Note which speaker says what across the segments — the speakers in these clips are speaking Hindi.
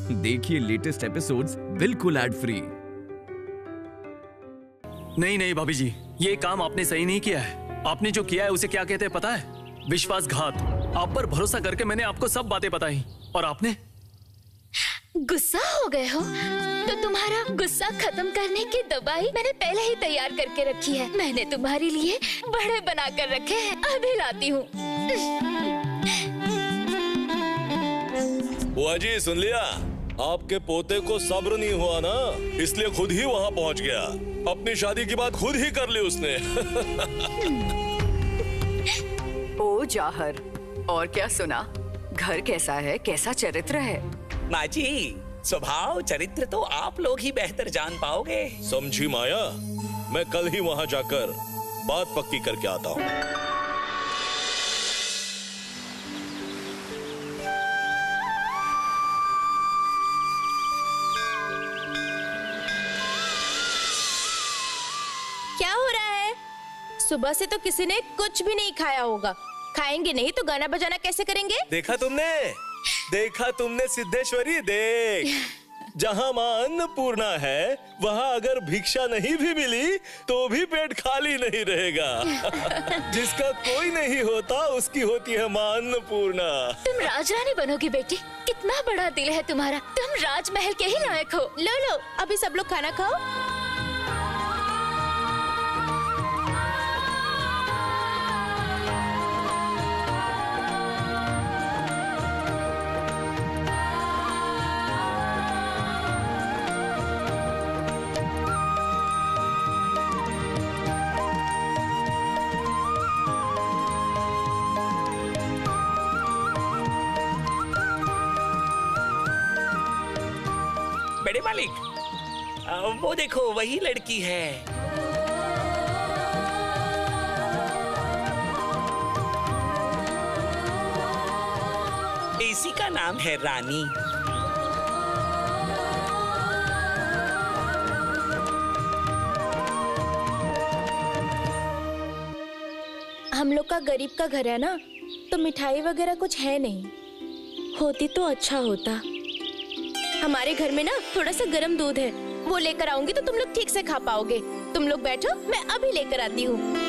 Speaker 1: देखिए लेटेस्ट एपिसोड्स बिल्कुल एड फ्री।
Speaker 2: नहीं नहीं भाभी जी, ये काम आपने सही नहीं किया है। आपने जो किया है उसे क्या कहते हैं पता है? विश्वासघात। आप पर भरोसा करके मैंने आपको सब बातें बताई और आपने
Speaker 3: गुस्सा हो गए हो? तो तुम्हारा गुस्सा खत्म करने की दवाई मैंने पहले ही तैयार करके रखी है। मैंने तुम्हारे लिए बड़े बना कर रखे हैं, अभी लाती हूँ।
Speaker 4: बुआ जी सुन लिया? आपके पोते को सब्र नहीं हुआ ना, इसलिए खुद ही वहाँ पहुँच गया। अपनी शादी की बात खुद ही कर ली उसने।
Speaker 5: ओ जाहर, और क्या सुना? घर कैसा है, कैसा चरित्र है?
Speaker 6: माँ जी, स्वभाव चरित्र तो आप लोग ही बेहतर जान पाओगे।
Speaker 4: समझी माया, मैं कल ही वहाँ जाकर बात पक्की करके आता हूँ।
Speaker 7: क्या हो रहा है? सुबह से तो किसी ने कुछ भी नहीं खाया होगा। खाएंगे नहीं तो गाना बजाना कैसे करेंगे?
Speaker 4: देखा तुमने सिद्धेश्वरी, देख। जहाँ माँ अन्नपूर्णा है, वहाँ अगर भिक्षा नहीं भी मिली तो भी पेट खाली नहीं रहेगा। जिसका कोई नहीं होता उसकी होती है माँ अन्नपूर्णा।
Speaker 3: तुम राजरानी बनोगी बेटी, कितना बड़ा दिल है तुम्हारा। तुम राजमहल के ही लायक हो।
Speaker 7: लो लो, अभी सब लोग खाना खाओ।
Speaker 6: बड़े मालिक, वो देखो वही लड़की है। इसी का नाम है रानी।
Speaker 7: हम लोग का गरीब का घर है ना, तो मिठाई वगैरह कुछ है नहीं। होती तो अच्छा होता। हमारे घर में ना थोड़ा सा गर्म दूध है, वो लेकर आऊंगी तो तुम लोग ठीक से खा पाओगे। तुम लोग बैठो, मैं अभी लेकर आती हूँ।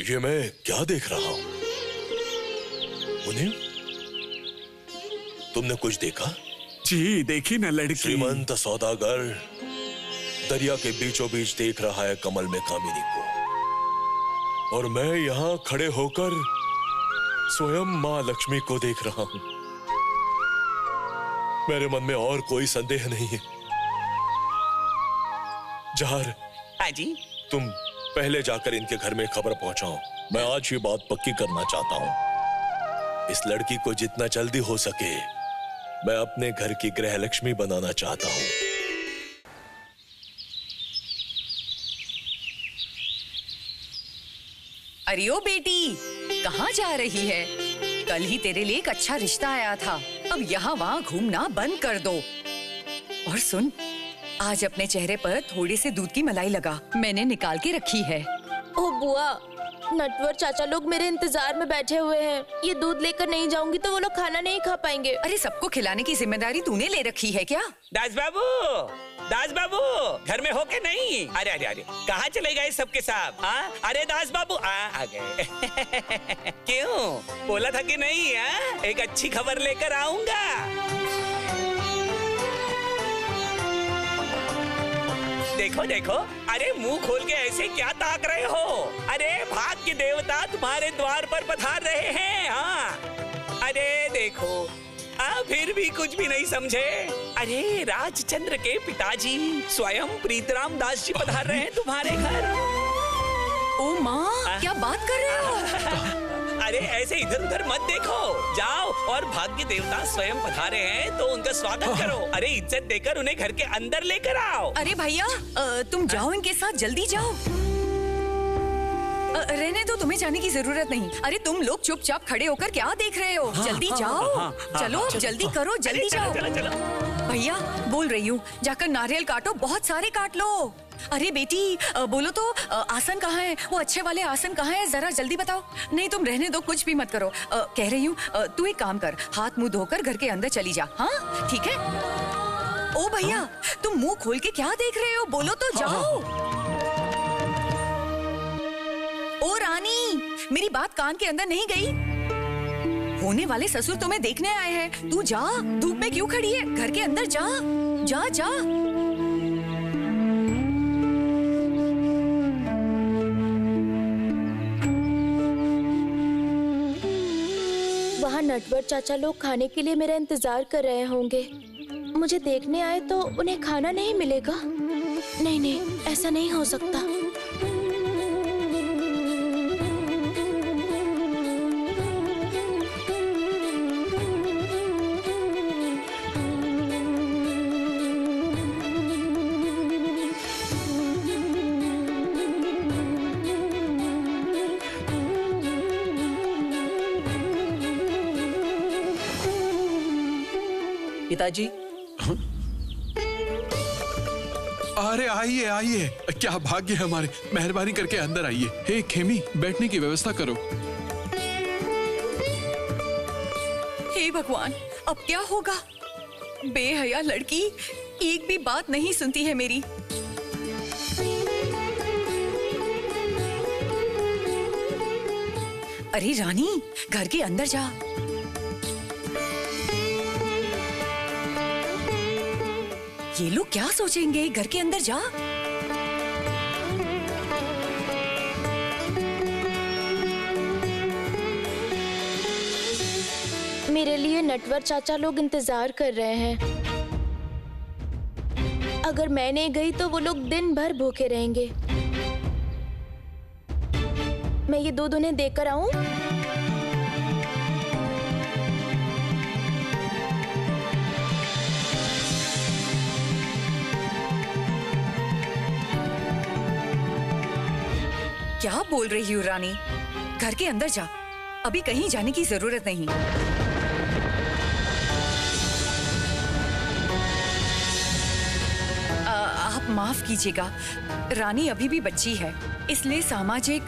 Speaker 4: ये मैं क्या देख रहा हूँ? मुनीम, तुमने कुछ देखा?
Speaker 1: जी देखी ना लड़की।
Speaker 4: श्रीमंत सौदागर दरिया के बीचों बीच देख रहा है कमल में कामिनी को, और मैं यहाँ खड़े होकर स्वयं माँ लक्ष्मी को देख रहा हूँ। मेरे मन में और कोई संदेह नहीं है। जहर,
Speaker 6: हाँ जी,
Speaker 4: तुम पहले जाकर इनके घर में खबर पहुंचाओ। मैं आज ही बात पक्की करना चाहता हूं। इस लड़की को जितना जल्दी हो सके मैं अपने घर की गृह लक्ष्मी बनाना चाहता हूं।
Speaker 5: अरे ओ बेटी, कहाँ जा रही है? कल ही तेरे लिए एक अच्छा रिश्ता आया था, अब यहाँ वहाँ घूमना बंद कर दो। और सुन, आज अपने चेहरे पर थोड़ी सी दूध की मलाई लगा, मैंने निकाल के रखी है।
Speaker 7: ओ बुआ, नटवर चाचा लोग मेरे इंतजार में बैठे हुए हैं। ये दूध लेकर नहीं जाऊंगी तो वो लोग खाना नहीं खा पाएंगे।
Speaker 5: अरे सबको खिलाने की जिम्मेदारी तूने ले रखी है क्या?
Speaker 6: दास बाबू, घर में हो के नहीं? अरे अरे अरे, कहाँ चले गए सबके सब? हाँ, अरे दास बाबू आ गए। क्यों, बोला था कि नहीं? एक अच्छी खबर लेकर आऊंगा। देखो देखो, अरे मुंह खोल के ऐसे क्या ताक रहे हो? अरे भाग्य देवता तुम्हारे द्वार पर पधार रहे हैं। हाँ, अरे देखो, फिर भी कुछ भी नहीं समझे। अरे राजचंद्र के पिताजी स्वयं प्रीतराम दास जी पधार रहे हैं तुम्हारे घर।
Speaker 5: ओ माँ, क्या बात कर रहे हो?
Speaker 6: अरे ऐसे इधर उधर मत देखो, जाओ और भाग्य देवता स्वयं पधारे हैं तो उनका स्वागत करो। अरे इज्जत देकर उन्हें घर के अंदर लेकर आओ।
Speaker 5: अरे भैया तुम जाओ इनके साथ, जल्दी जाओ। रहने दो, तुम्हें जाने की जरूरत नहीं। अरे तुम लोग चुपचाप खड़े होकर क्या देख रहे हो? जल्दी जाओ, चलो जल्दी करो, जल्दी जाओ। भैया बोल रही हूँ, जाकर नारियल काटो, बहुत सारे काट लो। अरे बेटी बोलो तो, आसन कहाँ है? वो अच्छे वाले आसन कहाँ है? जरा जल्दी बताओ। नहीं तुम रहने दो, कुछ भी मत करो। कह रही हूँ तू एक काम कर, हाथ मुंह धोकर घर के अंदर चली जा। हाँ ठीक है। ओ भैया तुम मुंह खोल के क्या देख रहे हो? बोलो तो, जाओ। ओ रानी, मेरी बात कान के अंदर नहीं गई? होने वाले ससुर तुम्हें देखने आए हैं। तू जा, धूप में क्यों खड़ी है? घर के अंदर जा, जा जा।
Speaker 7: वहाँ नटवर चाचा लोग खाने के लिए मेरा इंतजार कर रहे होंगे। मुझे देखने आए तो उन्हें खाना नहीं मिलेगा? नहीं नहीं, ऐसा नहीं हो सकता।
Speaker 6: पिताजी।
Speaker 1: अरे आइए आइए, क्या भाग्य है हमारे। मेहरबानी करके अंदर आइए। हे खेमी, बैठने की व्यवस्था करो।
Speaker 5: हे भगवान, अब क्या होगा? बेहया लड़की एक भी बात नहीं सुनती है मेरी। अरे रानी, घर के अंदर जा। ये लोग क्या सोचेंगे? घर के अंदर जा।
Speaker 7: मेरे लिए नटवर चाचा लोग इंतजार कर रहे हैं। अगर मैं नहीं गई तो वो लोग दिन भर भूखे रहेंगे। मैं ये दूध उन्हें देकर आऊं?
Speaker 5: क्या बोल रही हूँ रानी? घर के अंदर जा, अभी कहीं जाने की जरूरत नहीं। आप माफ कीजिएगा, रानी अभी भी बच्ची है, इसलिए सामाजिक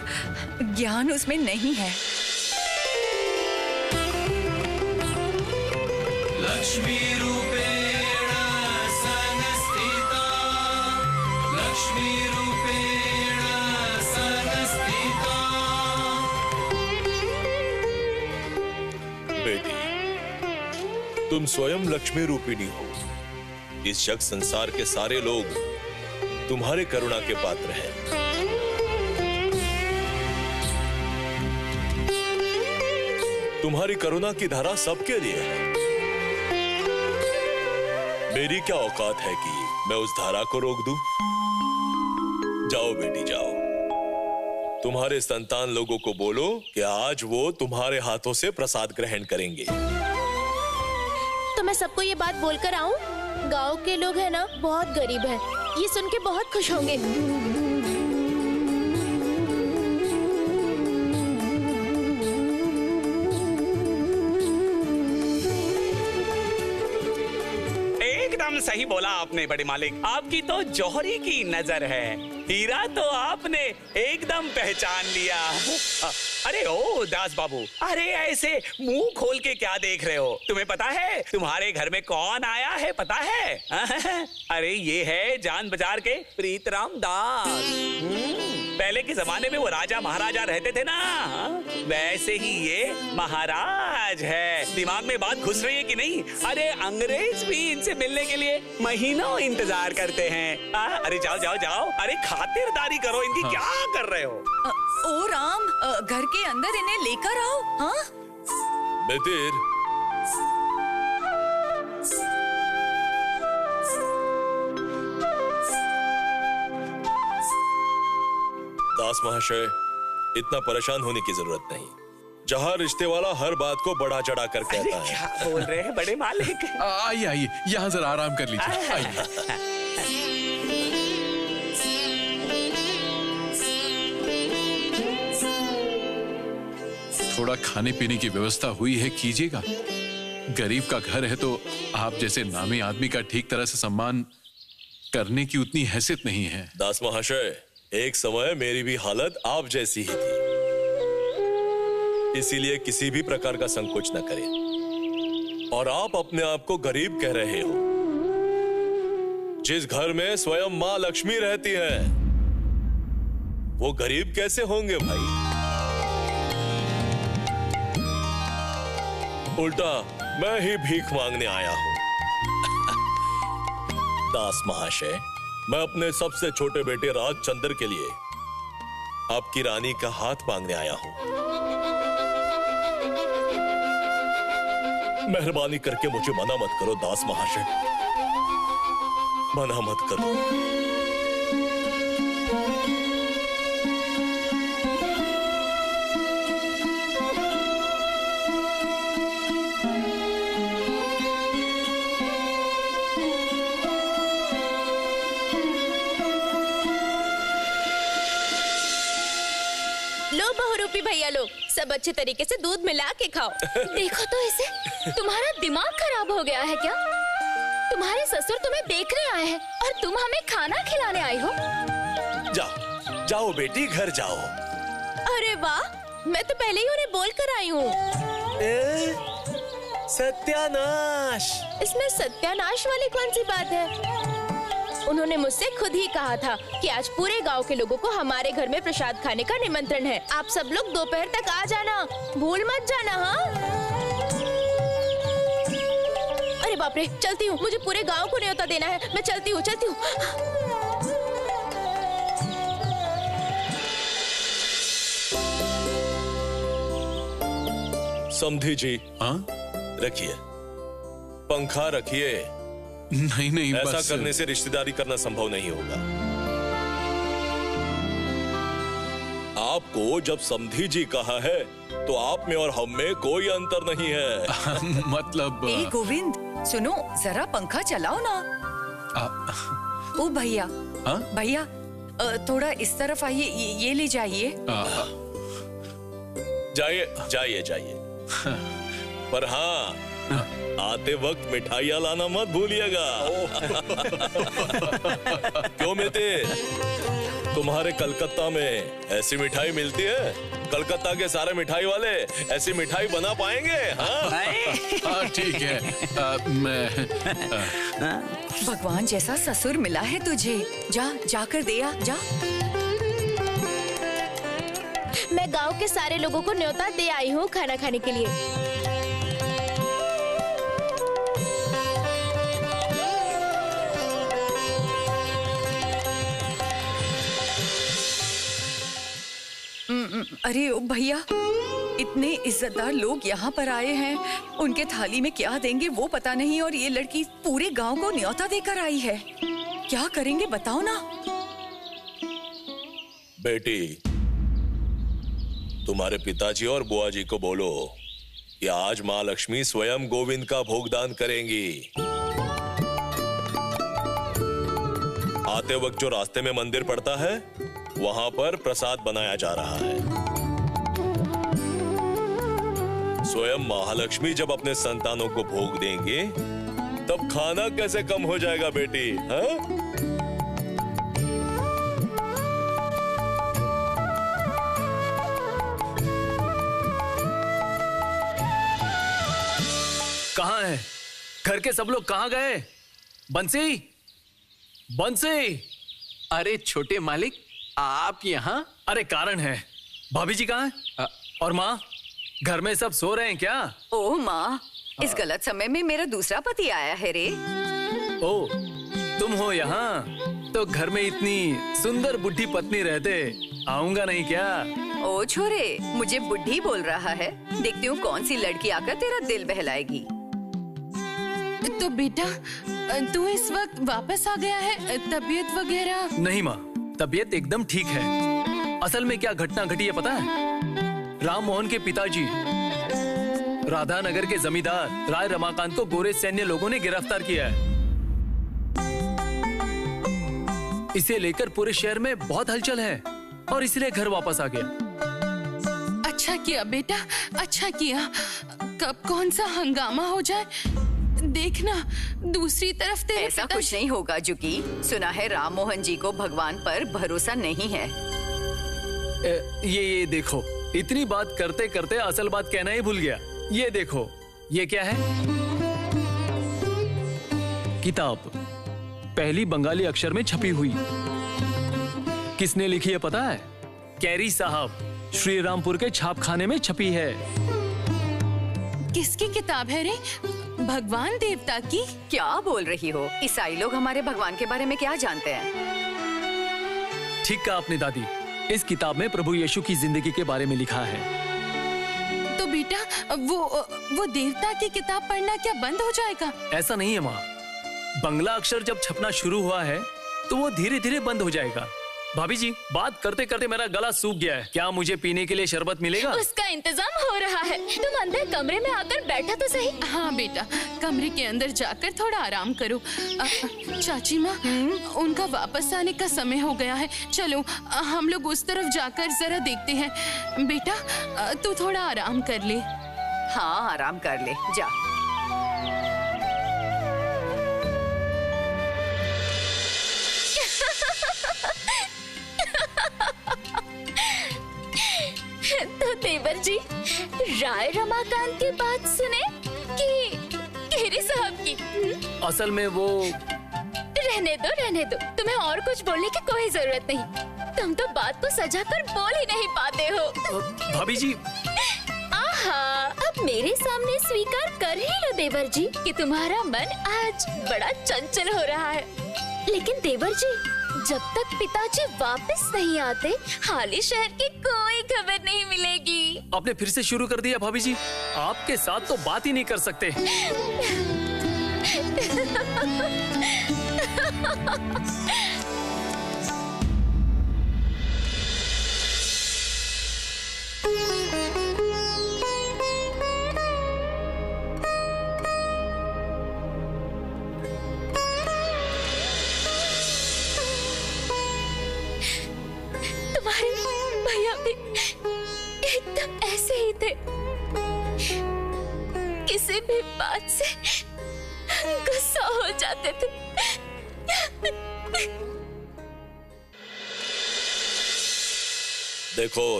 Speaker 5: ज्ञान उसमें नहीं है।
Speaker 8: लक्ष्मी रूपेण संस्थिता, लक्ष्मी रूपेण संस्थिता।
Speaker 4: बेटी, तुम स्वयं लक्ष्मी रूपिणी हो। इस जग संसार के सारे लोग तुम्हारे करुणा के पात्र हैं। तुम्हारी करुणा की धारा सबके लिए है। मेरी क्या औकात है कि मैं उस धारा को रोक दूं? जाओ बेटी जाओ, तुम्हारे संतान लोगों को बोलो कि आज वो तुम्हारे हाथों से प्रसाद ग्रहण करेंगे।
Speaker 7: तो मैं सबको ये बात बोलकर आऊं? गांव के लोग हैं ना, बहुत गरीब हैं। ये सुन के बहुत खुश होंगे।
Speaker 6: एकदम सही बोला आपने बड़े मालिक, आपकी तो जौहरी की नजर है। हीरा तो आपने एकदम पहचान लिया। अरे ओ दास बाबू, अरे ऐसे मुंह खोल के क्या देख रहे हो? तुम्हें पता है तुम्हारे घर में कौन आया है? पता है? अरे ये है जान बाजार के प्रीतराम दास। पहले के जमाने में वो राजा महाराजा रहते थे ना, वैसे ही ये महाराज है। दिमाग में बात घुस रही है कि नहीं? अरे अंग्रेज भी इनसे मिलने के लिए महीनों इंतजार करते हैं। अरे जाओ जाओ जाओ, अरे खातिरदारी करो इनकी। क्या कर रहे हो?
Speaker 5: ओ राम, घर के अंदर इन्हें लेकर आओ। हाँ
Speaker 4: बेतिर, दास महाशय, इतना परेशान होने की जरूरत नहीं। जहाँ रिश्ते वाला हर बात को बढ़ा चढ़ा कर
Speaker 6: अरे
Speaker 4: कहता है।
Speaker 6: क्या बोल रहे हैं बड़े मालिक?
Speaker 1: आइए आइए, यहाँ जरा आराम कर लीजिए, आइए। थोड़ा खाने पीने की व्यवस्था हुई है, कीजिएगा। गरीब का घर है तो आप जैसे नामी आदमी का ठीक तरह से सम्मान करने की उतनी हैसियत नहीं है।
Speaker 4: दास महाशय, एक समय मेरी भी हालत आप जैसी ही थी, इसीलिए किसी भी प्रकार का संकोच न करें। और आप अपने आप को गरीब कह रहे हो। जिस घर में स्वयं माँ लक्ष्मी रहती है, वो गरीब कैसे होंगे भाई? उल्टा मैं ही भीख मांगने आया हूं। दास महाशय, मैं अपने सबसे छोटे बेटे राजचंद्र के लिए आपकी रानी का हाथ मांगने आया हूं। मेहरबानी करके मुझे मना मत करो दास महाशय, मना मत करो।
Speaker 7: लो बहुरूपी भैया लोग, सब अच्छे तरीके से दूध मिला के खाओ।
Speaker 3: देखो तो इसे, तुम्हारा दिमाग खराब हो गया है क्या? तुम्हारे ससुर तुम्हें देखने आए हैं और तुम हमें खाना खिलाने आई हो।
Speaker 4: जाओ जाओ बेटी, घर जाओ।
Speaker 7: अरे वाह, मैं तो पहले ही उन्हें बोल कर आई हूँ।
Speaker 4: सत्यानाश!
Speaker 7: इसमें सत्यानाश वाली कौन सी बात है? उन्होंने मुझसे खुद ही कहा था कि आज पूरे गांव के लोगों को हमारे घर में प्रसाद खाने का निमंत्रण है। आप सब लोग दोपहर तक आ जाना, भूल मत जाना। हाँ? अरे बाप रे, चलती हूँ, मुझे पूरे गांव को न्योता देना है। मैं चलती हूँ, चलती हूँ।
Speaker 4: समधी जी,
Speaker 1: हाँ?
Speaker 4: रखिए, पंखा रखिए।
Speaker 1: नहीं नहीं,
Speaker 4: ऐसा
Speaker 1: बस
Speaker 4: करने से रिश्तेदारी करना संभव नहीं होगा। आपको जब समधी जी कहा है तो आप में और हम में कोई अंतर नहीं है।
Speaker 1: मतलब
Speaker 5: ए गोविंद, सुनो, जरा पंखा चलाओ ना। ओ भैया,
Speaker 1: हाँ?
Speaker 5: भैया थोड़ा इस तरफ आइए, ये ले जाइए।
Speaker 4: जाइए जाइए जाइए। पर हाँ, आते वक्त मिठाइयाँ लाना मत भूलिएगा। क्यों बेटे, तुम्हारे कलकत्ता में ऐसी मिठाई मिलती है? कलकत्ता के सारे मिठाई वाले ऐसी मिठाई बना पाएंगे? हाँ
Speaker 1: ठीक है। मैं
Speaker 5: भगवान जैसा ससुर मिला है तुझे। जाकर दे आ, जा।
Speaker 7: मैं गांव के सारे लोगों को न्योता दे आई हूँ खाना खाने के लिए।
Speaker 5: अरे ओ भैया, इतने इज्जतदार लोग यहाँ पर आए हैं, उनके थाली में क्या देंगे वो पता नहीं, और ये लड़की पूरे गांव को न्योता देकर आई है। क्या करेंगे बताओ ना।
Speaker 4: बेटी, तुम्हारे पिताजी और बुआ जी को बोलो कि आज माँ लक्ष्मी स्वयं गोविंद का भोगदान करेंगी। आते वक्त जो रास्ते में मंदिर पड़ता है, वहां पर प्रसाद बनाया जा रहा है। स्वयं महालक्ष्मी जब अपने संतानों को भोग देंगे, तब खाना कैसे कम हो जाएगा बेटी? हाँ?
Speaker 2: कहाँ है? घर के सब लोग कहाँ गए? बंसी, बंसी!
Speaker 1: अरे छोटे मालिक, आप यहाँ?
Speaker 2: अरे कारण है। भाभी जी कहाँ है? और माँ, घर में सब सो रहे हैं क्या?
Speaker 5: ओह माँ, इस गलत समय में मेरा दूसरा पति आया है रे।
Speaker 2: ओ, तुम हो यहाँ? तो घर में इतनी सुंदर बुढ़ी पत्नी रहते आऊंगा नहीं क्या?
Speaker 5: ओ छोरे, मुझे बुढ़ी बोल रहा है। देखती हूँ कौन सी लड़की आकर तेरा दिल बहलाएगी।
Speaker 9: तो बेटा, तू इस वक्त वापस आ गया है? तबीयत वगैरह?
Speaker 2: नहीं माँ, तबीयत एकदम ठीक है। असल में क्या घटना घटी है पता है? राम मोहन के पिताजी राधानगर के जमींदार राय रमाकांत को गोरे सैन्य लोगों ने गिरफ्तार किया है। इसे लेकर पूरे शहर में बहुत हलचल है और इसलिए घर वापस आ गया।
Speaker 9: अच्छा किया बेटा, अच्छा किया। कब कौन सा हंगामा हो जाए देखना। दूसरी तरफ तेरे
Speaker 5: ऐसा कुछ नहीं होगा जुकी। सुना है राम मोहन जी को भगवान पर भरोसा नहीं है।
Speaker 2: ये देखो, इतनी बात करते करते असल बात कहना ही भूल गया। ये देखो, ये क्या है? किताब पहली बंगाली अक्षर में छपी हुई। किसने लिखी है पता है? कैरी साहब, श्री रामपुर के छापखाने में छपी है।
Speaker 9: किसकी किताब है रे? भगवान देवता की?
Speaker 5: क्या बोल रही हो? ईसाई लोग हमारे भगवान के बारे में क्या जानते हैं?
Speaker 2: ठीक कहा आपने दादी। इस किताब में प्रभु यीशु की जिंदगी के बारे में लिखा है।
Speaker 9: तो बेटा वो देवता की किताब पढ़ना क्या बंद हो जाएगा?
Speaker 2: ऐसा नहीं है माँ। बंगला अक्षर जब छपना शुरू हुआ है तो वो धीरे धीरे बंद हो जाएगा। भाभी जी, बात करते करते मेरा गला सूख गया है। क्या मुझे पीने के लिए शरबत मिलेगा?
Speaker 3: उसका इंतजाम हो रहा है। तुम अंदर कमरे में आकर बैठा तो सही।
Speaker 9: हाँ बेटा, कमरे के अंदर जाकर थोड़ा आराम करो। चाची माँ, उनका वापस आने का समय हो गया है। चलो हम लोग उस तरफ जाकर जरा देखते हैं। बेटा तू थोड़ा आराम कर ले।
Speaker 5: हाँ, आराम कर ले, जा।
Speaker 3: तो देवर जी, राय रमाकांत की बात सुने कि केरी साहब की?
Speaker 2: असल में वो
Speaker 3: रहने दो। तुम्हें और कुछ बोलने की कोई जरूरत नहीं। तुम तो बात को सजा कर बोल ही नहीं पाते हो।
Speaker 2: भाभी जी,
Speaker 3: आहा, अब मेरे सामने स्वीकार कर ही लो देवर जी कि तुम्हारा मन आज बड़ा चंचल हो रहा है। लेकिन देवर जी, जब तक पिताजी वापस नहीं आते, हाली शहर की कोई खबर नहीं मिलेगी।
Speaker 2: आपने फिर से शुरू कर दिया भाभी जी। आपके साथ तो बात ही नहीं कर सकते।
Speaker 3: भैया भी एकदम ऐसे ही थे। किसी भी बात से गुस्सा हो जाते थे।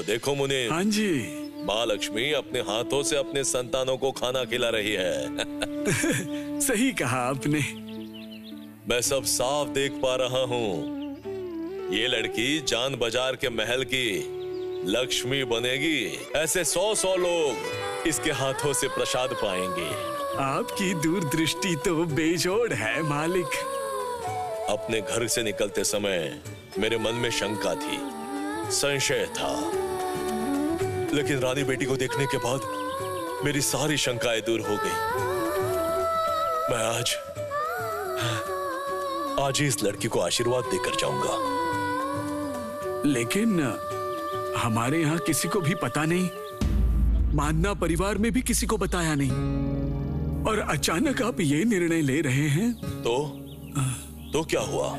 Speaker 4: देखो मुनि।
Speaker 10: हाँ जी।
Speaker 4: माँ लक्ष्मी अपने हाथों से अपने संतानों को खाना खिला रही है।
Speaker 10: सही कहा आपने।
Speaker 4: मैं सब साफ देख पा रहा हूँ। ये लड़की जान बाजार के महल की लक्ष्मी बनेगी। ऐसे 100 लोग इसके हाथों से प्रसाद पाएंगे।
Speaker 10: आपकी दूरदृष्टि तो बेजोड़ है मालिक।
Speaker 4: अपने घर से निकलते समय मेरे मन में शंका थी, संशय था, लेकिन रानी बेटी को देखने के बाद मेरी सारी शंकाएं दूर हो गई। मैं आज ही इस लड़की को आशीर्वाद देकर जाऊंगा।
Speaker 10: लेकिन हमारे यहाँ किसी को भी पता नहीं, मानना परिवार में भी किसी को बताया नहीं, और अचानक आप ये निर्णय ले रहे हैं।
Speaker 4: तो क्या हुआ?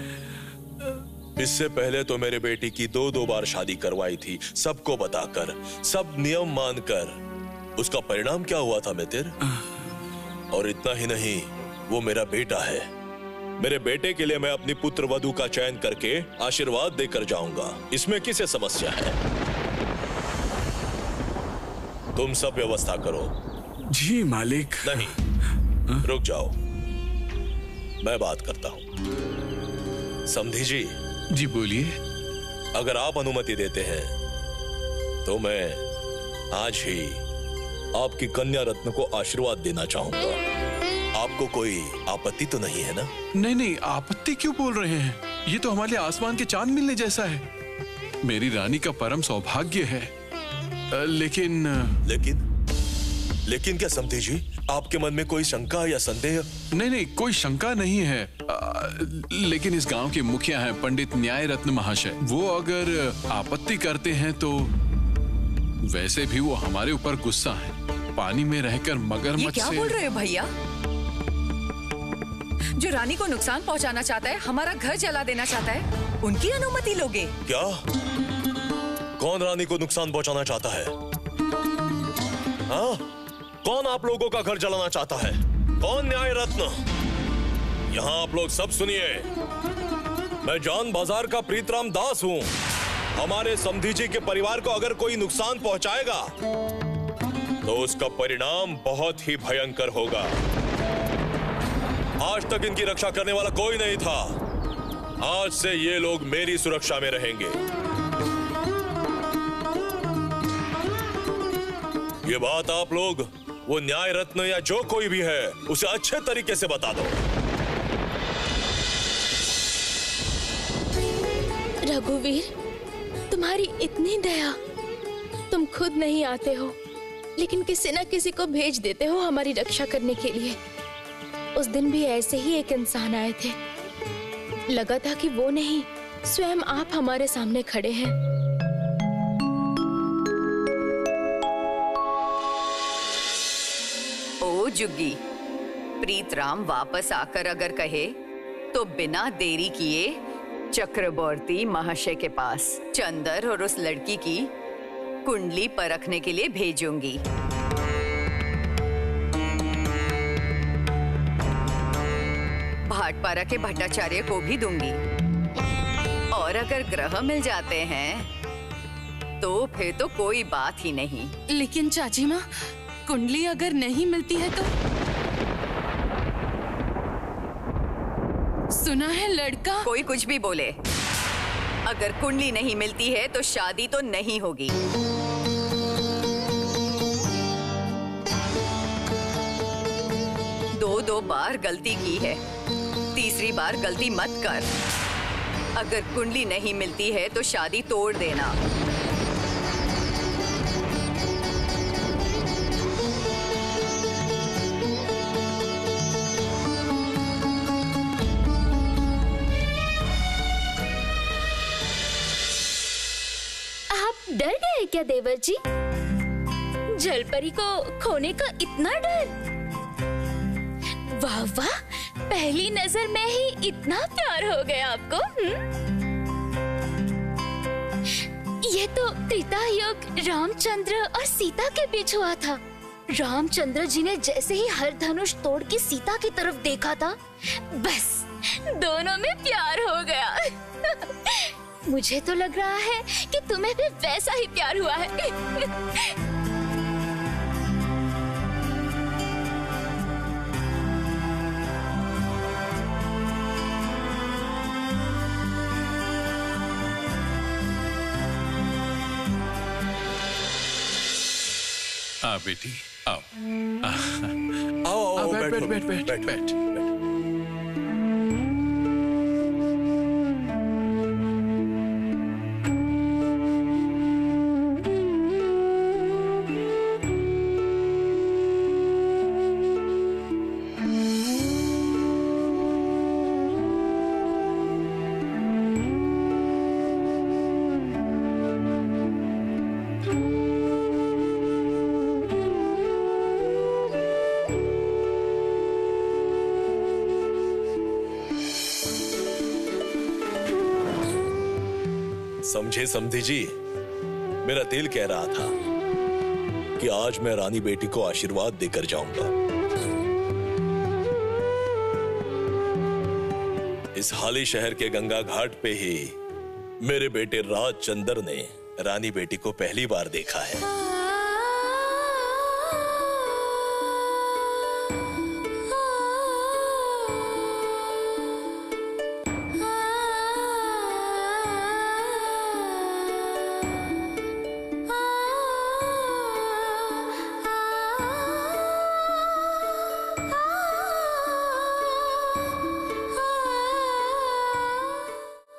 Speaker 4: इससे पहले तो मेरे बेटी की 2 बार शादी करवाई थी, सबको बताकर, सब नियम मानकर। उसका परिणाम क्या हुआ था मित्र? और इतना ही नहीं, वो मेरा बेटा है। मेरे बेटे के लिए मैं अपनी पुत्र वधू का चयन करके आशीर्वाद देकर जाऊंगा। इसमें किसे समस्या है? तुम सब व्यवस्था करो।
Speaker 10: जी मालिक।
Speaker 4: नहीं, रुक जाओ, मैं बात करता हूं। समधी जी।
Speaker 1: जी बोलिए।
Speaker 4: अगर आप अनुमति देते हैं तो मैं आज ही आपकी कन्या रत्न को आशीर्वाद देना चाहूंगा। आपको कोई आपत्ति तो नहीं है ना?
Speaker 1: नहीं, आपत्ति क्यों बोल रहे हैं? ये तो हमारे आसमान के चांद मिलने जैसा है। मेरी रानी का परम सौभाग्य है। लेकिन
Speaker 4: लेकिन क्या समधी जी, आपके मन में कोई शंका या संदेह?
Speaker 1: नहीं नहीं, कोई शंका नहीं है। लेकिन इस गांव के मुखिया हैं पंडित न्याय रत्न महाशय, वो अगर आपत्ति करते हैं तो वैसे भी वो हमारे ऊपर गुस्सा है। पानी में रहकर मगरमच्छ
Speaker 5: ये क्या
Speaker 1: से...
Speaker 5: बोल रहे हो भैया? जो रानी को नुकसान पहुंचाना चाहता है, हमारा घर जला देना चाहता है, उनकी अनुमति लोगे?
Speaker 4: क्या? कौन रानी को नुकसान पहुंचाना चाहता है? हाँ? कौन आप लोगों का घर जलाना चाहता है? कौन न्याय रत्न? यहाँ आप लोग सब सुनिए। मैं जान बाजार का प्रीतराम दास हूँ। हमारे समधी जी के परिवार को अगर कोई नुकसान पहुंचाएगा तो उसका परिणाम बहुत ही भयंकर होगा। आज तक इनकी रक्षा करने वाला कोई नहीं था। आज से ये लोग मेरी सुरक्षा में रहेंगे। ये बात आप लोग वो न्याय रत्न या जो कोई भी है उसे अच्छे तरीके से बता दो।
Speaker 7: रघुवीर, तुम्हारी इतनी दया, तुम खुद नहीं आते हो लेकिन किसी न किसी को भेज देते हो हमारी रक्षा करने के लिए। उस दिन भी ऐसे ही एक इंसान आए थे, लगा था कि वो नहीं स्वयं आप हमारे सामने खड़े हैं।
Speaker 5: ओ जुग्गी, प्रीतराम वापस आकर अगर कहे तो बिना देरी किए चक्रवर्ती महाशय के पास चंदर और उस लड़की की कुंडली परखने के लिए भेजूंगी। भाटपारा के भट्टाचार्य को भी दूंगी। और अगर ग्रह मिल जाते हैं तो फिर तो कोई बात ही नहीं।
Speaker 9: लेकिन चाची माँ, कुंडली अगर नहीं मिलती है तो? सुना है लड़का...
Speaker 5: कोई कुछ भी बोले, अगर कुंडली नहीं मिलती है तो शादी तो नहीं होगी। दो बार गलती की है, तीसरी बार गलती मत कर। अगर कुंडली नहीं मिलती है तो शादी तोड़ देना।
Speaker 3: आप डर गए क्या देवर जी? जलपरी को खोने का इतना डर? वाह वाह, पहली नजर में ही इतना प्यार हो गया आपको। ये तो त्रेता युग रामचंद्र और सीता के बीच हुआ था। रामचंद्र जी ने जैसे ही हर धनुष तोड़ के सीता की तरफ देखा था, बस दोनों में प्यार हो गया। मुझे तो लग रहा है कि तुम्हें भी वैसा ही प्यार हुआ है।
Speaker 1: बेटी आओ।
Speaker 4: आओ,
Speaker 1: बैठ बैठ बैठ बैठ बैठ।
Speaker 4: समझे समधी जी, मेरा दिल कह रहा था कि आज मैं रानी बेटी को आशीर्वाद देकर जाऊंगा। इस हाली शहर के गंगा घाट पे ही मेरे बेटे राजचंद्र ने रानी बेटी को पहली बार देखा है।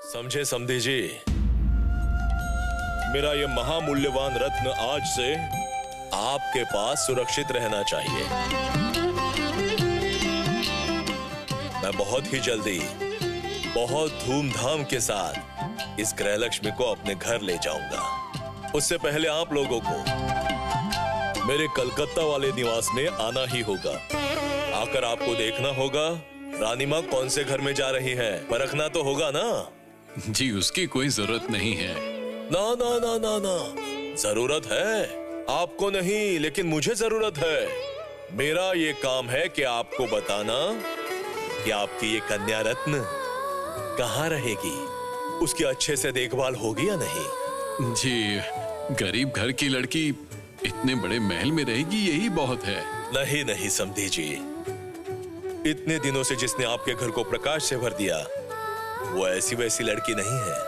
Speaker 4: समझे समधी जी, मेरा ये महामूल्यवान रत्न आज से आपके पास सुरक्षित रहना चाहिए। मैं बहुत ही जल्दी, बहुत धूमधाम के साथ इस गृहलक्ष्मी को अपने घर ले जाऊंगा। उससे पहले आप लोगों को मेरे कलकत्ता वाले निवास में आना ही होगा। आकर आपको देखना होगा रानी माँ कौन से घर में जा रही है, परखना तो होगा ना।
Speaker 1: जी उसकी कोई जरूरत नहीं है।
Speaker 4: ना ना ना ना ना, जरूरत है। आपको नहीं, लेकिन मुझे जरूरत है। मेरा ये काम है कि आपको बताना कि आपकी ये कन्या रत्न कहाँ रहेगी, उसकी अच्छे से देखभाल होगी या नहीं।
Speaker 1: जी गरीब घर की लड़की इतने बड़े महल में रहेगी, यही बहुत है।
Speaker 4: नहीं नहीं समधी जी, इतने दिनों से जिसने आपके घर को प्रकाश से भर दिया वो ऐसी वैसी लड़की नहीं है।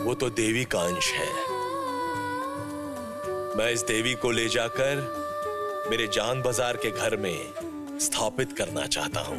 Speaker 4: वो तो देवी का अंश है। मैं इस देवी को ले जाकर मेरे जान बाजार के घर में स्थापित करना चाहता हूं।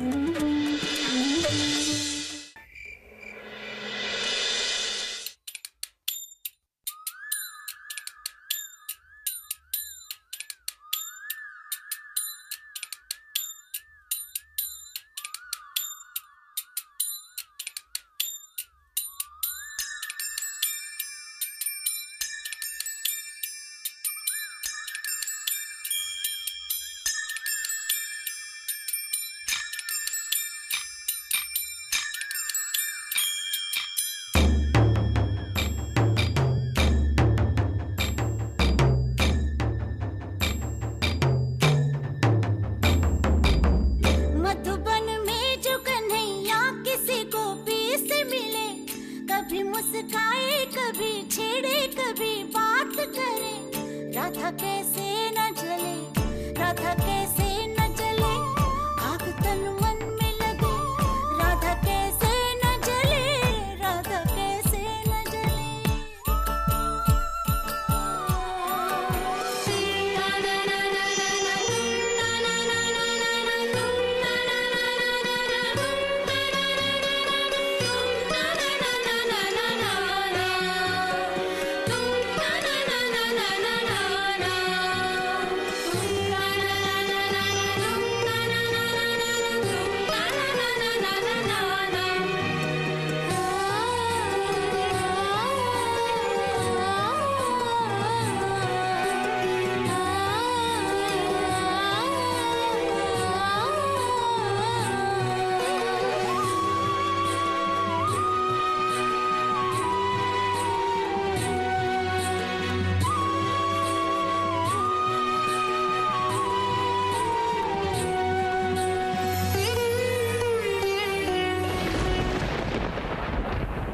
Speaker 11: मुस्काए कभी छेड़े कभी बात करे, राधा कैसे न जले, राधा कैसे न जले, आग तन मन में लगे, राधा कैसे न जले, राधा कैसे न जले।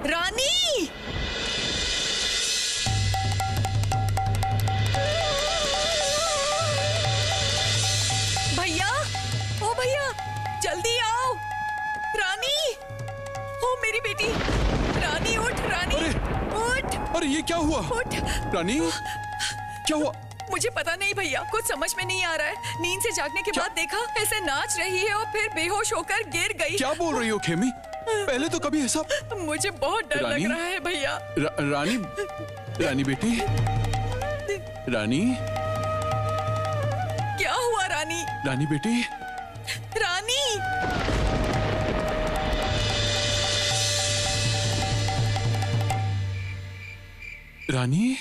Speaker 1: रानी क्या हुआ?
Speaker 5: मुझे पता नहीं भैया, कुछ समझ में नहीं आ रहा है। नींद से जागने के बाद देखा ऐसे नाच रही है और फिर बेहोश होकर गिर गई।
Speaker 1: क्या बोल रही हो खेमी? पहले तो कभी ऐसा।
Speaker 5: मुझे बहुत डर लग रहा है भैया।
Speaker 1: रानी, रानी बेटी, रानी
Speaker 5: क्या हुआ? रानी,
Speaker 1: रानी बेटी,
Speaker 5: रानी।
Speaker 1: रानी,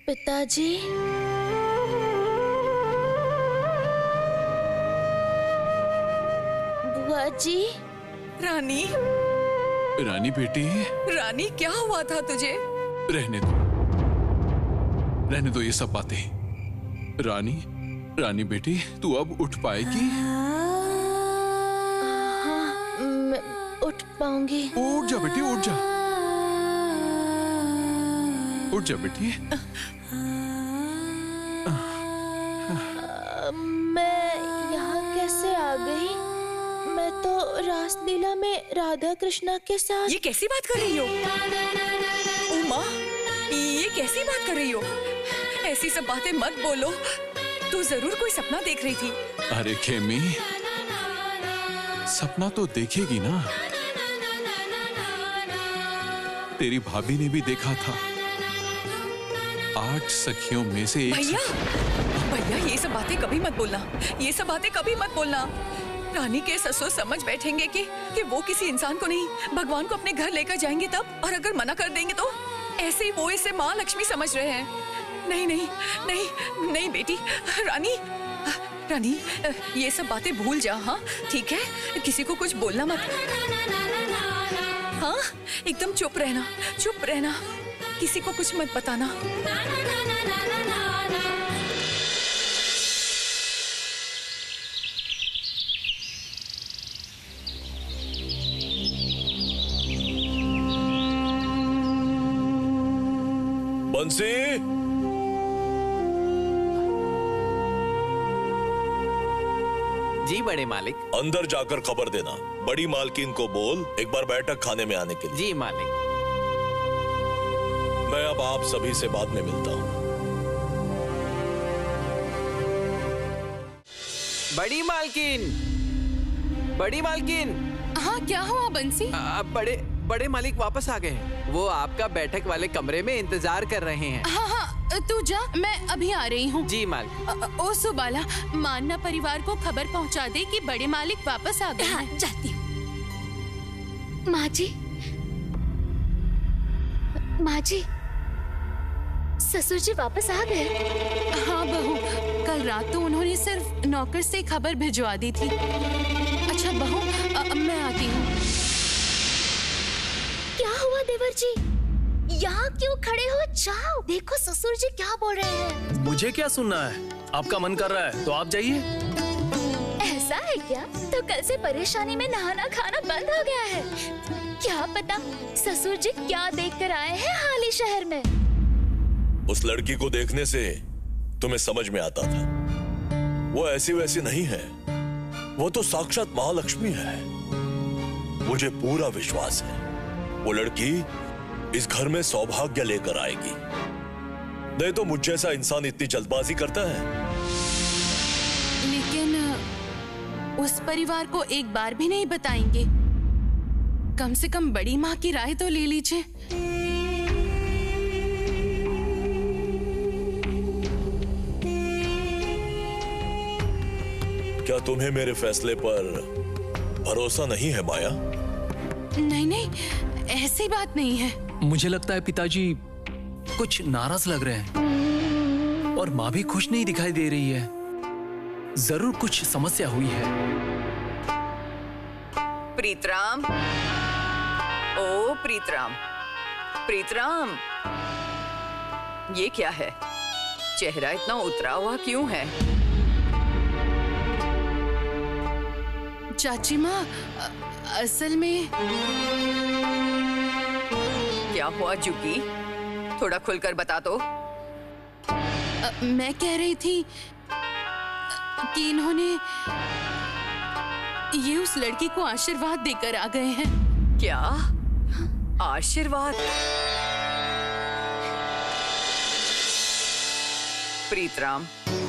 Speaker 7: पिताजी, बुआ जी।
Speaker 5: रानी,
Speaker 1: रानी बेटी।
Speaker 5: रानी क्या हुआ था तुझे?
Speaker 1: रहने दो, रहने दो ये सब बातें। रानी, रानी बेटी तू अब उठ पाएगी?
Speaker 7: हाँ, मैं उठ पाऊंगी।
Speaker 1: उठ जा बेटी, उठ जा, उठ जा बेटी।
Speaker 7: मैं यहाँ कैसे आ गई? मैं तो रासलीला में राधा कृष्णा के साथ।
Speaker 5: ये कैसी बात कर रही हो उमा? ये कैसी बात कर रही हो? ऐसी सब बातें मत बोलो। तू जरूर कोई सपना देख रही थी।
Speaker 1: अरे खेमी, सपना तो देखेगी ना। तेरी भाभी ने भी देखा था। 8 सखियों में से एक
Speaker 5: भैया भैया, ये सब बातें कभी मत बोलना, ये सब बातें कभी मत बोलना। रानी के ससुर समझ बैठेंगे कि वो किसी इंसान को नहीं, भगवान को अपने घर लेकर जाएंगे तब। और अगर मना कर देंगे तो ऐसे ही वो इसे माँ लक्ष्मी समझ रहे हैं। नहीं नहीं नहीं नहीं बेटी, रानी रानी, ये सब बातें भूल जा। हाँ ठीक है, किसी को कुछ बोलना मत। हाँ एकदम चुप रहना, चुप रहना, किसी को कुछ मत बताना।
Speaker 4: बंसी,
Speaker 12: जी बड़े मालिक।
Speaker 4: अंदर जाकर खबर देना, बड़ी मालकिन को बोल एक बार बैठक खाने में आने के लिए।
Speaker 12: जी मालिक।
Speaker 4: मैं अब आप सभी से बाद में मिलता हूँ।
Speaker 12: बड़ी मालकिन, बड़ी मालकिन।
Speaker 9: हाँ क्या हुआ बंसी?
Speaker 12: बड़े मालिक वापस आ गए हैं। वो आपका बैठक वाले कमरे में इंतजार कर रहे हैं।
Speaker 9: हाँ हाँ तू जा, मैं अभी आ रही हूँ।
Speaker 12: जी मालिक।
Speaker 9: ओ सुबाला, मानना परिवार को खबर पहुँचा दे कि बड़े मालिक वापस आ गए हैं।
Speaker 3: जाती हूँ। माँ जी, ससुर जी वापस आ गए।
Speaker 9: हाँ बहू, कल रात तो उन्होंने सिर्फ नौकर से खबर भिजवा दी थी। अच्छा बहू, मैं आती हूँ।
Speaker 3: क्या हुआ देवर जी? यहाँ क्यों खड़े हो? जाओ देखो ससुर जी क्या बोल रहे हैं।
Speaker 2: मुझे क्या सुनना है? आपका मन कर रहा है तो आप जाइए।
Speaker 3: ऐसा है क्या? तो कल से परेशानी में नहाना खाना बंद हो गया है। क्या पता ससुर जी क्या देख कर आए हैं हाली शहर में।
Speaker 4: उस लड़की को देखने से तुम्हें समझ में आता था, वो ऐसी वैसी नहीं है, वो तो साक्षात महालक्ष्मी है। मुझे पूरा विश्वास है वो लड़की इस घर में सौभाग्य लेकर आएगी। नहीं तो मुझ जैसा इंसान इतनी जल्दबाजी करता है।
Speaker 9: लेकिन उस परिवार को एक बार भी नहीं बताएंगे। कम से कम बड़ी माँ की राय तो ले लीजिए।
Speaker 4: क्या तुम्हें मेरे फैसले पर भरोसा नहीं है माया?
Speaker 9: नहीं नहीं, ऐसी बात नहीं है।
Speaker 2: मुझे लगता है पिताजी कुछ नाराज लग रहे हैं और माँ भी खुश नहीं दिखाई दे रही है। जरूर कुछ समस्या हुई है।
Speaker 5: प्रीतराम, ओ प्रीतराम, प्रीतराम, ये क्या है? चेहरा इतना उतरा हुआ क्यों है?
Speaker 9: चाची माँ, असल में
Speaker 5: क्या हुआ जुगी? थोड़ा खुलकर बता दो।
Speaker 9: मैं कह रही थी कि इन्होंने ये उस लड़की को आशीर्वाद देकर आ गए हैं।
Speaker 5: क्या आशीर्वाद? प्रीतराम,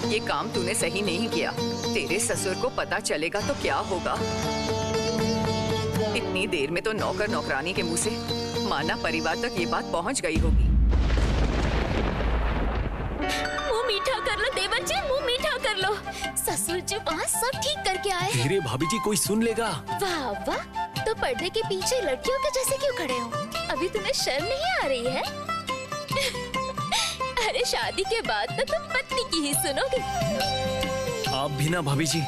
Speaker 5: ये काम तूने सही नहीं किया। तेरे ससुर को पता चलेगा तो क्या होगा? इतनी देर में तो नौकर नौकरानी के मुंह से माना परिवार तक ये बात पहुंच गई होगी।
Speaker 3: मुंह मीठा कर लो देवर जी, मुंह मीठा कर लो। ससुर जी वहाँ सब ठीक करके आए हैं।
Speaker 2: धीरे भाभी जी, कोई सुन लेगा।
Speaker 3: वाह वाह, तो पर्दे के पीछे लड़कियों के जैसे क्यों खड़े हो? अभी तुम्हें शर्म नहीं आ रही है? अरे शादी के बाद तो तुम पत्नी की ही सुनोगे।
Speaker 2: आप भी ना भाभी जी।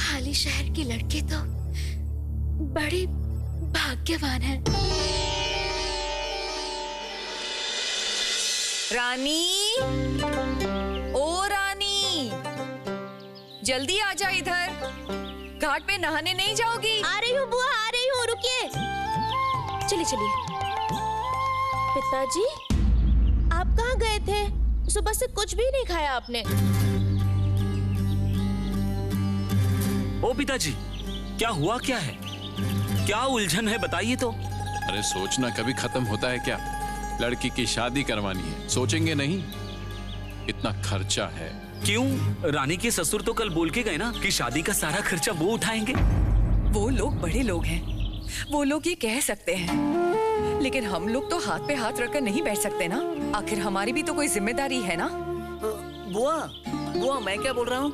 Speaker 3: हाली शहर के लड़के तो बड़े भाग्यवान हैं।
Speaker 5: रानी, ओ रानी, जल्दी आ जा इधर। घाट पे नहाने नहीं जाओगी?
Speaker 7: आ रही हूँ बुआ, आ रही हूँ, रुकिए। चलिए चलिए। पिताजी, आप कहाँ गए थे? सुबह से कुछ भी नहीं खाया आपने।
Speaker 13: ओ पिताजी, क्या हुआ, क्या है, क्या उलझन है, बताइए तो।
Speaker 1: अरे सोचना कभी खत्म होता है क्या? लड़की की शादी करवानी है, सोचेंगे नहीं? इतना खर्चा है,
Speaker 13: क्यों? रानी के ससुर तो कल बोल के गए ना कि शादी का सारा खर्चा वो उठाएंगे।
Speaker 5: वो लोग बड़े लोग हैं, वो लोग ये कह सकते हैं, लेकिन हम लोग तो हाथ पे हाथ रखकर नहीं बैठ सकते ना। आखिर हमारी भी तो कोई जिम्मेदारी है ना।
Speaker 2: बुआ मैं क्या बोल रहा हूँ?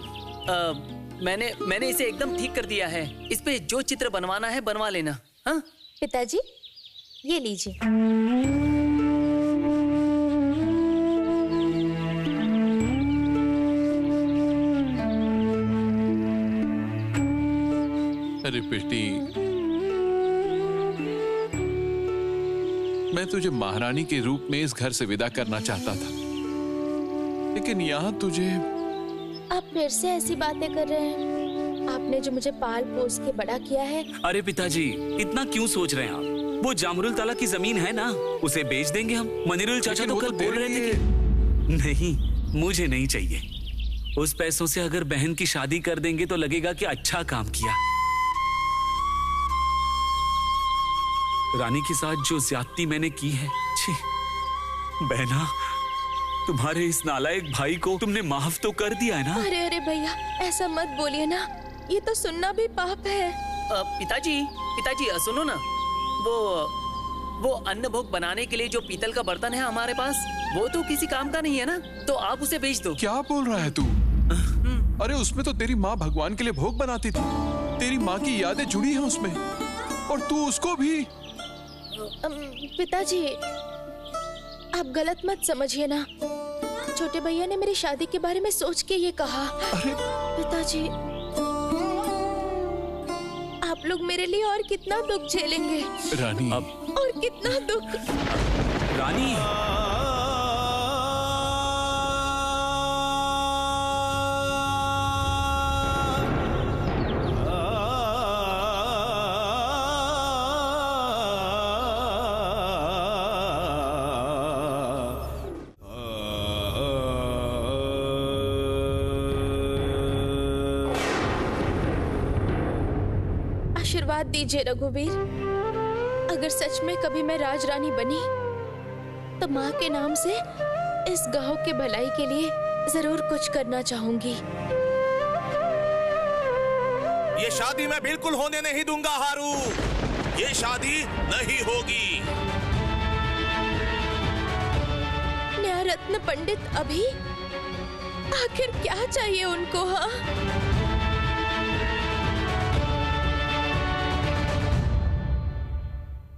Speaker 2: मैंने इसे एकदम ठीक कर दिया है। इस पे जो चित्र बनवाना है बनवा लेना। हाँ
Speaker 7: पिताजी, ये लीजिए।
Speaker 1: अरे बेटी, मैं तुझे महारानी के रूप में इस घर से विदा करना चाहता था, लेकिन यहाँ तुझे।
Speaker 7: आप फिर से ऐसी बातें कर रहे हैं? आपने जो मुझे पाल पोस के बड़ा किया है।
Speaker 13: अरे पिताजी, इतना क्यों सोच रहे हैं आप? वो जामरुल ताला की जमीन है ना, उसे बेच देंगे हम। मनीरुल चाचा तो कल बोल रहे थे कि नहीं, मुझे नहीं चाहिए। उस पैसों से अगर बहन की शादी कर देंगे तो लगेगा कि अच्छा काम किया। रानी के साथ जो ज्यादती मैंने की है, छी, बहना, तुम्हारे इस नालायक भाई को तुमने माफ तो कर दिया है ना?
Speaker 7: अरे भैया, ऐसा मत बोलिए ना, ये तो सुनना भी पाप है।
Speaker 2: पिताजी सुनो ना, वो अन्न भोग बनाने के लिए जो पीतल का बर्तन है हमारे पास, वो तो किसी काम का नहीं है ना, तो आप उसे बेच दो।
Speaker 1: क्या बोल रहा है तू? अरे उसमें तो तेरी माँ भगवान के लिए भोग बनाती थी, तेरी माँ की यादें जुड़ी हैं उसमें, और तू उसको भी।
Speaker 7: पिताजी, आप गलत मत समझिए ना। छोटे भैया ने मेरी शादी के बारे में सोच के ये कहा।
Speaker 1: अरे
Speaker 7: पिताजी, आप लोग मेरे लिए और कितना दुख झेलेंगे
Speaker 1: रानी?
Speaker 7: और कितना दुख।
Speaker 13: रानी,
Speaker 7: आशीर्वाद दीजिए रघुवीर। अगर सच में कभी मैं राजरानी बनी तो माँ के नाम से इस गांव के भलाई के लिए जरूर कुछ करना चाहूंगी।
Speaker 4: ये शादी मैं बिल्कुल होने नहीं दूंगा हारू, ये शादी नहीं होगी।
Speaker 7: न्यायरत्न पंडित अभी आखिर क्या चाहिए उनको? हाँ,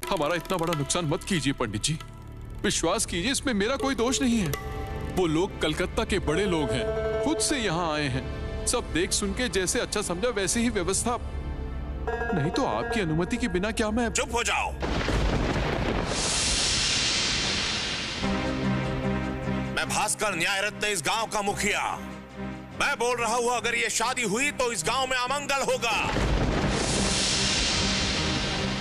Speaker 1: हमारा इतना बड़ा नुकसान मत कीजिए पंडित जी, विश्वास कीजिए इसमें मेरा कोई दोष नहीं है। वो लोग कलकत्ता के बड़े लोग हैं, खुद से यहाँ आए हैं, सब देख सुन के जैसे अच्छा समझा वैसे ही व्यवस्था। नहीं तो आपकी अनुमति के बिना क्या मैं।
Speaker 4: चुप हो जाओ। मैं भास्कर न्यायरत्न, इस गांव का मुखिया। मैं बोल रहा हूं, अगर ये शादी हुई तो इस गांव में अमंगल होगा।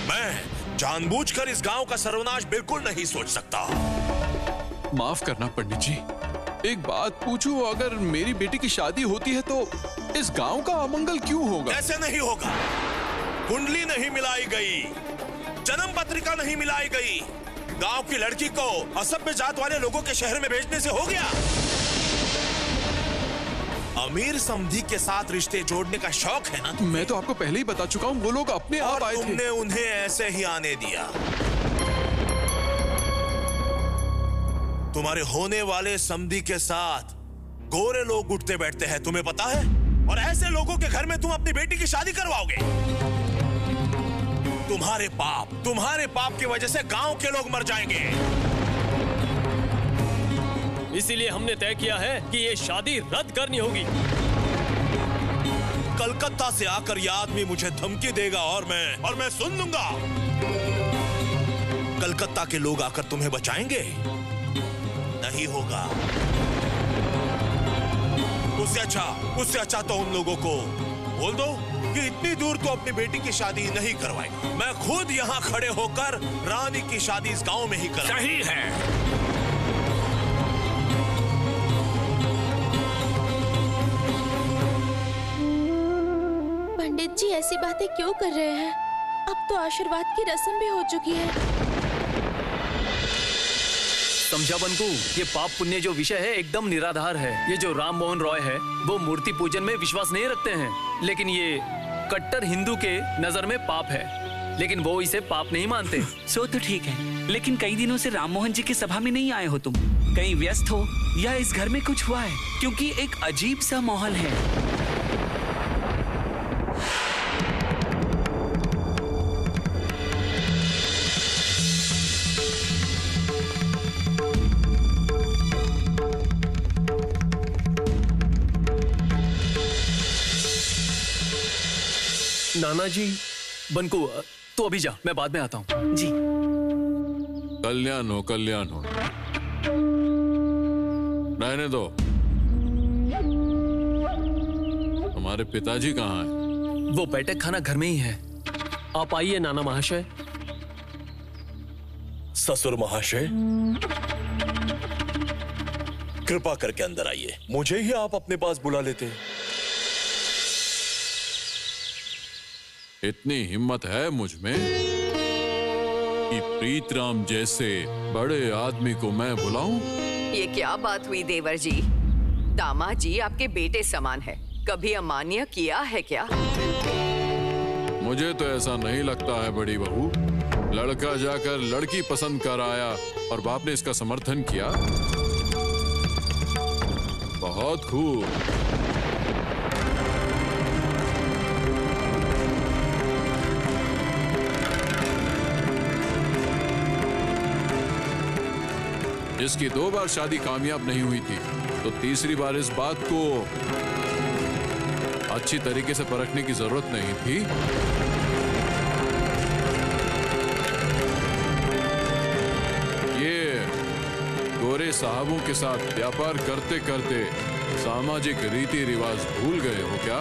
Speaker 4: मैं जानबूझकर इस गांव का सर्वनाश बिल्कुल नहीं सोच सकता।
Speaker 1: माफ करना पंडित जी, एक बात पूछूं, अगर मेरी बेटी की शादी होती है तो इस गांव का अमंगल क्यों होगा?
Speaker 4: कैसे नहीं होगा? कुंडली नहीं मिलाई गई, जन्म पत्रिका नहीं मिलाई गई, गांव की लड़की को असभ्य जात वाले लोगों के शहर में भेजने से हो गया। अमीर समधी के साथ रिश्ते जोड़ने का शौक है ना?
Speaker 1: मैं तो आपको पहले ही बता चुका हूँ, वो लोग अपने आप आए थे।
Speaker 4: तुमने उन्हें ऐसे ही आने दिया। तुम्हारे होने वाले समधी के साथ गोरे लोग उठते बैठते हैं, तुम्हें पता है? और ऐसे लोगों के घर में तुम अपनी बेटी की शादी करवाओगे? तुम्हारे पाप की वजह से गांव के लोग मर जाएंगे।
Speaker 2: इसीलिए हमने तय किया है कि ये शादी रद्द करनी होगी।
Speaker 4: कलकत्ता से आकर यह आदमी मुझे धमकी देगा और मैं सुन लूंगा। कलकत्ता के लोग आकर तुम्हें बचाएंगे? नहीं होगा। उससे अच्छा तो उन लोगों को बोल दो कि इतनी दूर तो अपनी बेटी की शादी नहीं करवाएगा। मैं खुद यहाँ खड़े होकर रानी की शादी इस गांव में ही कर।
Speaker 13: सही है।
Speaker 7: पंडित जी ऐसी बातें क्यों कर रहे हैं? अब तो आशीर्वाद की रस्म भी हो चुकी है।
Speaker 2: समझा बंकू, ये पाप पुण्य जो विषय है एकदम निराधार है। ये जो राम मोहन रॉय है वो मूर्ति पूजन में विश्वास नहीं रखते हैं, लेकिन ये कट्टर हिंदू के नजर में पाप है, लेकिन वो इसे पाप नहीं मानते।
Speaker 13: सो तो ठीक है, लेकिन कई दिनों से राम मोहन जी की सभा में नहीं आए हो तुम। कहीं व्यस्त हो या इस घर में कुछ हुआ है? क्योंकि एक अजीब सा माहौल है।
Speaker 2: नाना जी, बंकू तू अभी जा, मैं बाद में आता हूँ।
Speaker 13: जी।
Speaker 1: कल्याण हो, कल्याण हो। रहने दो। हमारे पिताजी कहाँ हैं?
Speaker 2: वो बैठक खाना घर में ही है। आप आइए नाना महाशय।
Speaker 4: ससुर महाशय, कृपा करके अंदर आइए। मुझे ही आप अपने पास बुला लेते।
Speaker 1: इतनी हिम्मत है मुझ में कि प्रीतराम जैसे बड़े आदमी को मैं बुलाऊं?
Speaker 5: ये क्या बात हुई देवर जी? दामाद जी आपके बेटे समान है, कभी अमान्य किया है क्या?
Speaker 1: मुझे तो ऐसा नहीं लगता है बड़ी बहू। लड़का जाकर लड़की पसंद कर आया और बाप ने इसका समर्थन किया। बहुत खूब। जिसकी 2 बार शादी कामयाब नहीं हुई थी, तो तीसरी बार इस बात को अच्छी तरीके से परखने की जरूरत नहीं थी। ये गोरे साहबों के साथ व्यापार करते करते सामाजिक रीति रिवाज भूल गए हो क्या?